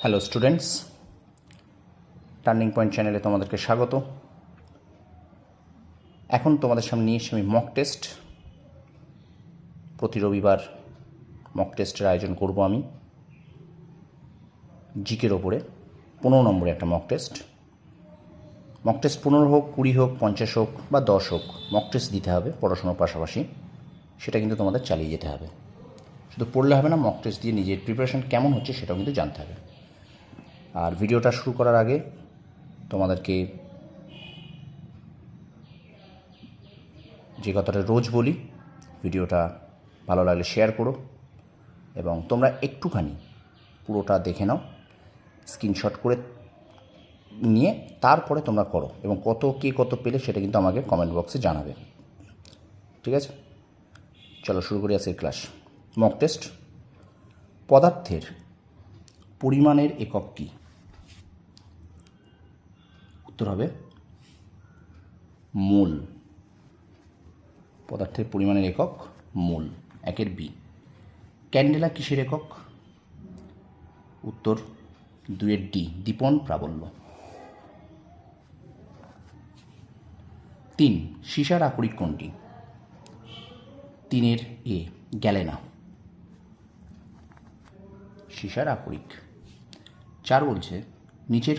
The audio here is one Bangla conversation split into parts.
হ্যালো স্টুডেন্টস, টার্নিং পয়েন্ট চ্যানেলে তোমাদেরকে স্বাগত। এখন তোমাদের সামনে নিয়ে এসে আমি মক টেস্ট, প্রতি রবিবার মক টেস্টের আয়োজন করব আমি জিকের ওপরে 15 নম্বরে একটা মক টেস্ট। মক টেস্ট 15 হোক, 20 হোক, 50 হোক বা 10 হোক, মক টেস্ট দিতে হবে পড়াশোনার পাশাপাশি। সেটা কিন্তু তোমাদের চালিয়ে যেতে হবে, শুধু পড়লে হবে না, মক টেস্ট দিয়ে নিজের প্রিপারেশন কেমন হচ্ছে সেটাও কিন্তু জানতে হবে। আর ভিডিওটা শুরু করার আগে তোমাদেরকে যে কথাটা রোজ বলি, ভিডিওটা ভালো লাগলে শেয়ার করো এবং তোমরা একটুখানি পুরোটা দেখে নাও, স্ক্রিনশট করে নিয়ে তারপরে তোমরা করো এবং কে কত পেলে সেটা কিন্তু আমাকে কমেন্ট বক্সে জানাবে, ঠিক আছে? চলো শুরু করি আজকের ক্লাস। Mock test. পদার্থের পরিমাণের একক কী? উত্তর হবে মোল। পদার্থের পরিমাণের একক মোল। 1 বি। ক্যান্ডেলা কিসের একক? উত্তর 2 ডি, দীপন প্রাবল্য। 3 সীসার আকরিক কোনটি? 3 এ, গ্যালেনা। সীসার আকরিক। 4 বলছে নিচের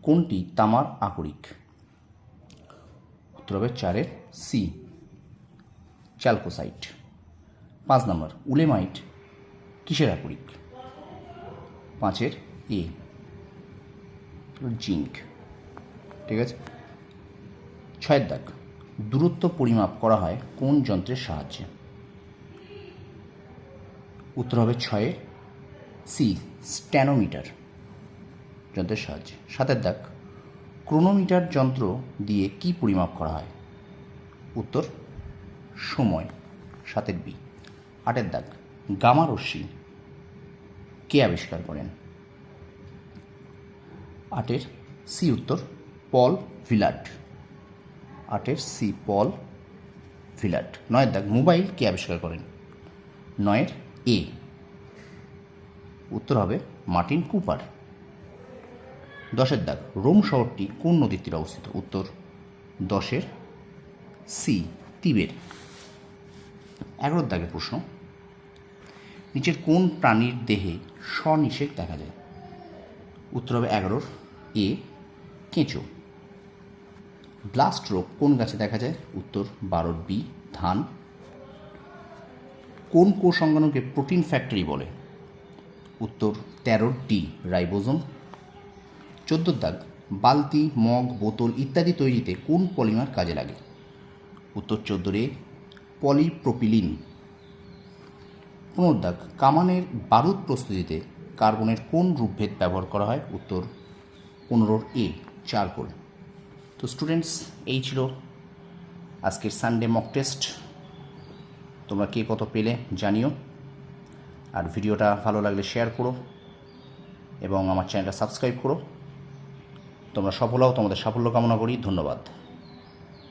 কোনটি তামার আকরিক? উত্তর হবে 4 সি, চ্যালকোসাইট। 5 নম্বর উলেমাইট কিসের আকরিক? 5 এ, জিঙ্ক, ঠিক আছে? 6 দাগ দূরত্ব পরিমাপ করা হয় কোন যন্ত্রের সাহায্যে? উত্তর হবে 6 সি, স্ট্যানোমিটার যন্ত্রের সাহায্যে। 7 দাগ ক্রোনোমিটার যন্ত্র দিয়ে কি পরিমাপ করা হয়? উত্তর সময়। 7 বি। 8 দাগ গামা রশ্মি কে আবিষ্কার করেন? 8 সি উত্তর পল ভিলাট। 8 সি, পল ভিলাট। 9 দাগ মোবাইল কে আবিষ্কার করেন? 9 এ, উত্তর হবে মার্টিন কুপার। 10 দাগ রোম শহরটি কোন নদীর তীরে অবস্থিত? উত্তর 10 সি, তিবের। 11 দাগের প্রশ্ন, নিচের কোন প্রাণীর দেহে স্বনিষেক দেখা যায়? উত্তর হবে 11 এ, কেঁচো। ব্লাস্ট রোগ কোন গাছে দেখা যায়? উত্তর 12 বি, ধান। কোন কোষ অঙ্গাণুকে প্রোটিন ফ্যাক্টরি বলে? উত্তর 13 ডি, রাইবোজোম। 14 দাগ বালতি, মগ, বোতল ইত্যাদি তৈরিতে কোন পলিমার কাজে লাগে? উত্তর 14 এ, পলিপ্রোপিলিন। 15 দাগ কামানের বারুদ প্রস্তুতিতে কার্বনের কোন রূপভেদ ব্যবহার করা হয়? উত্তর 15 এ, চারকোল। তো স্টুডেন্টস, এই ছিল আজকের সানডে মক টেস্ট। তোমরা কে কত পেলে জানিও, আর ভিডিওটা ভালো লাগলে শেয়ার করো এবং আমার চ্যানেলটা সাবস্ক্রাইব করো। তোমরা সফল হও, তোমাদের সাফল্য কামনা করি। ধন্যবাদ।